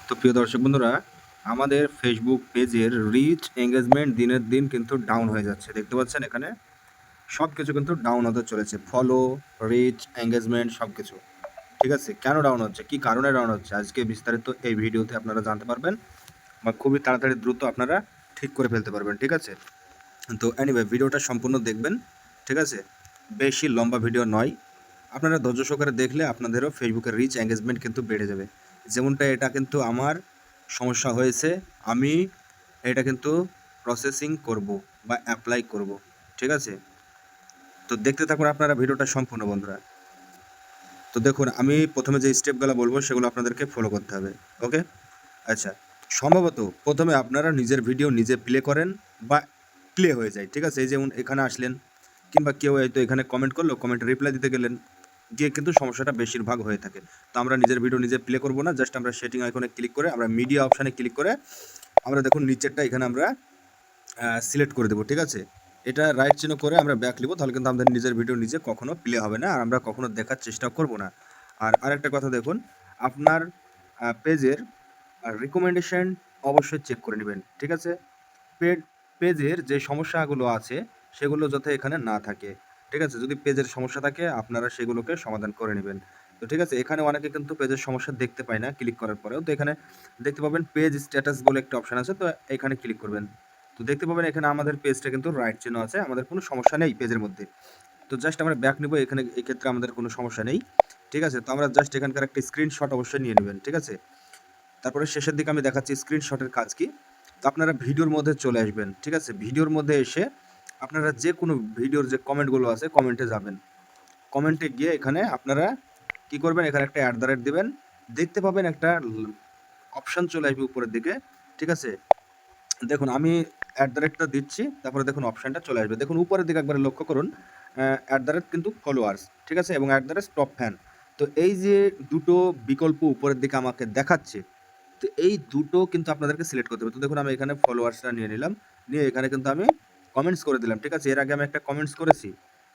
তো প্রিয় দর্শক বন্ধুরা, আমাদের ফেসবুক পেজের রিচ এঙ্গেজমেন্ট দিনের দিন কিন্তু ডাউন হয়ে যাচ্ছে। দেখতে পাচ্ছেন এখানে সব কিছু কিন্তু ডাউন হতে চলেছে। ফলো, রিচ, এঙ্গেজমেন্ট সব কিছু। ঠিক আছে? কেন ডাউন হচ্ছে? কি কারণে ডাউন হচ্ছে? আজকে বিস্তারিত এই ভিডিওতে আপনারা জানতে পারবেন বা খুবই তাড়াতাড়ি দ্রুত আপনারা ঠিক করে ফেলতে পারবেন। ঠিক আছে? তো এনিওয়ে ভিডিওটা সম্পূর্ণ দেখবেন। ঠিক আছে? বেশি লম্বা ভিডিও নয়। আপনারা ধৈর্য সহকারে দেখলে আপনাদেরও ফেসবুকের রিচ এঙ্গেজমেন্ট কিন্তু বেড়ে যাবে। যেমনটা এটা কিন্তু আমার সমস্যা হয়েছে, আমি এটা কিন্তু প্রসেসিং করব বা অ্যাপ্লাই করব। ঠিক আছে? তো দেখতে থাকুন আপনারা ভিডিওটা সম্পূর্ণ বন্ধুরা। তো দেখুন আমি প্রথমে যে স্টেপগুলো বলবো সেগুলো আপনাদেরকে ফলো করতে হবে। ওকে? আচ্ছা, সম্ভবত প্রথমে আপনারা নিজের ভিডিও নিজে প্লে করেন বা প্লে হয়ে যায়। ঠিক আছে? এই যেমন এখানে আসলেন কিংবা কেউ হয়তো এখানে কমেন্ট করলো, কমেন্টে রিপ্লাই দিতে গেলেন, গিয়ে কিন্তু সমস্যাটা বেশিরভাগ হয়ে থাকে। তো আমরা নিজের ভিডিও নিজে প্লে করব না, জাস্ট আমরা সেটিং আইকনে ক্লিক করে আমরা মিডিয়া অপশানে ক্লিক করে আমরা দেখুন নিচেরটা এখানে আমরা সিলেক্ট করে দেবো। ঠিক আছে? এটা রাইট চিহ্ন করে আমরা ব্যাক নিব, তাহলে কিন্তু আমাদের নিজের ভিডিও নিজে কখনো প্লে হবে না আর আমরা কখনো দেখার চেষ্টা করব না। আর আরেকটা কথা দেখুন, আপনার পেজের রিকমেন্ডেশন অবশ্যই চেক করে নেবেন। ঠিক আছে? পেজের যে সমস্যাগুলো আছে সেগুলো যাতে এখানে না থাকে। ঠিক আছে? যদি পেজের সমস্যা থাকে আপনারা সেগুলোকে সমাধান করে নেবেন। তো ঠিক আছে? এখানে অনেকে কিন্তু পেজের সমস্যা দেখতে পায় না ক্লিক করার পরেও। তো এখানে দেখতে পাবেন পেজ স্ট্যাটাস বলে একটা অপশন আছে। তো এখানে ক্লিক করবেন। তো দেখতে পাবেন এখানে আমাদের পেজটা কিন্তু রাইট চিহ্ন আছে। আমাদের কোনো সমস্যা নেই পেজের মধ্যে। তো জাস্ট আমরা ব্যাক নিব, এখানে এক্ষেত্রে আমাদের কোনো সমস্যা নেই। ঠিক আছে? তো আমরা জাস্ট এখানকার একটা স্ক্রিনশট অবশ্যই নিয়ে নেবেন। ঠিক আছে? তারপরে শেষের দিকে আমি দেখাচ্ছি স্ক্রিনশটের কাজ কি। তো আপনারা ভিডিওর মধ্যে চলে আসবেন। ঠিক আছে? ভিডিওর মধ্যে এসে আপনারা যে কোনো ভিডিওর যে কমেন্টগুলো আছে কমেন্টে যাবেন। কমেন্টে গিয়ে এখানে আপনারা কি করবেন, এখানে একটা দিবেন। দেখতে পাবেন একটা অপশন চলে আসবে উপরের দিকে। ঠিক আছে? দেখুন আমি টা দিচ্ছি, তারপরে দেখুন অপশনটা চলে আসবে। দেখুন উপরের দিকে একবারে লক্ষ্য করুন, কিন্তু ফলোয়ার্স, ঠিক আছে? এবং টপ ফ্যান। তো এই যে দুটো বিকল্প উপরের দিকে আমাকে দেখাচ্ছে, তো এই দুটো কিন্তু আপনাদেরকে সিলেক্ট করতে হবে। তো দেখুন আমি এখানে ফলোয়ার্সটা নিয়ে নিলাম। নিয়ে এখানে কিন্তু আমি কমেন্টস করে দিলাম। ঠিক আছে? এর আগে আমি একটা কমেন্টস করেছি।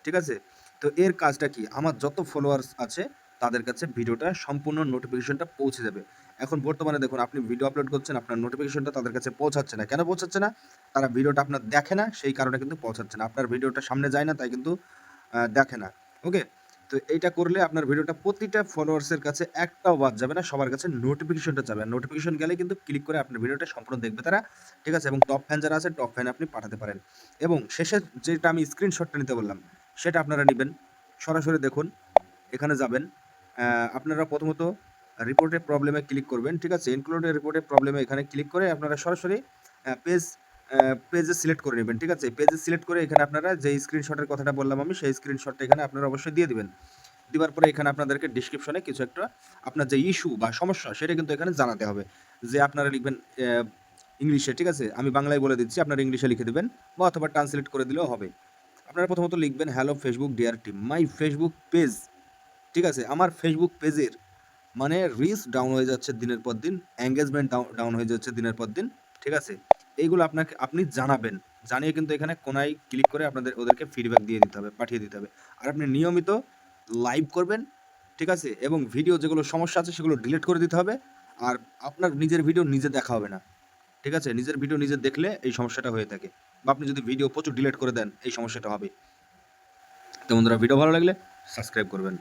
ঠিক আছে? তো এর কাজটা কি? আমার যত ফলোয়ার্স আছে তাদের কাছে ভিডিওটা সম্পূর্ণ নোটিফিকেশনটা পৌঁছে যাবে। এখন বর্তমানে দেখুন আপনি ভিডিও আপলোড করছেন, আপনার নোটিফিকেশনটা তাদের কাছে পৌঁছাচ্ছে না। কেন পৌঁছাচ্ছে না? তারা ভিডিওটা আপনার দেখে না, সেই কারণে কিন্তু পৌঁছাচ্ছে না। আপনার ভিডিওটা সামনে যায় না, তাই কিন্তু দেখে না। ওকে? তো এইটা করলে আপনার ভিডিওটা প্রতিটা ফলোয়ার্সের কাছে একটাও বাদ যাবে না, সবার কাছে নোটিফিকেশনটা যাবে। আর নোটিফিকেশন গেলে কিন্তু ক্লিক করে আপনার ভিডিওটা সম্পূর্ণ দেখবে তারা। ঠিক আছে? এবং টপ ফ্যান যারা আছে টপ ফ্যানে আপনি পাঠাতে পারেন। এবং শেষে যেটা আমি স্ক্রিনশটটা নিতে বললাম সেটা আপনারা নিবেন। সরাসরি দেখুন এখানে যাবেন। আপনারা প্রথমত রিপোর্টের প্রবলেমে ক্লিক করবেন। ঠিক আছে? ইনক্লুডেড রিপোর্টের প্রবলেমে এখানে ক্লিক করে আপনারা সরাসরি পেজ পেজে সিলেক্ট করে নেবেন। ঠিক আছে? পেজে সিলেক্ট করে এখানে আপনারা যে স্ক্রিনশটের কথাটা বললাম আমি সেই স্ক্রিনশটটা এখানে আপনারা অবশ্যই দিয়ে দিবেন। দিবার পরে এখানে আপনাদেরকে ডেসক্রিপশনে কিছু একটা আপনার যে ইস্যু বা সমস্যা সেটা কিন্তু এখানে জানাতে হবে। যে আপনারা লিখবেন ইংলিশে। ঠিক আছে? আমি বাংলায় বলে দিচ্ছি, আপনারা ইংলিশে লিখে দিবেন বা অথবা ট্রান্সলেট করে দিলেও হবে। আপনারা প্রথমত লিখবেন, hello Facebook dear team, my Facebook page. ঠিক আছে? আমার ফেসবুক পেজের মানে রিচ ডাউন হয়ে যাচ্ছে দিনের পর দিন, এনগেজমেন্ট ডাউন হয়ে যাচ্ছে দিনের পর দিন। ঠিক আছে? এইগুলো আপনি জানাবেন। জানিয়ে কিন্তু এখানে কোনায় ক্লিক করে ওদেরকে ফিডব্যাক দিয়ে দিতে হবে, পাঠিয়ে দিতে হবে। আর আপনি নিয়মিত লাইভ করবেন। ঠিক আছে? এবং ভিডিও যেগুলো সমস্যা আছে সেগুলো ডিলিট করে দিতে হবে। আর আপনার নিজের ভিডিও নিজে দেখা হবে না। ঠিক আছে? নিজের ভিডিও নিজে দেখলে এই সমস্যাটা হয়ে থাকে। বা আপনি যদি ভিডিও প্রচুর ডিলিট করে দেন এই সমস্যাটা হবে। তো বন্ধুরা ভিডিও ভালো লাগলে সাবস্ক্রাইব করবেন।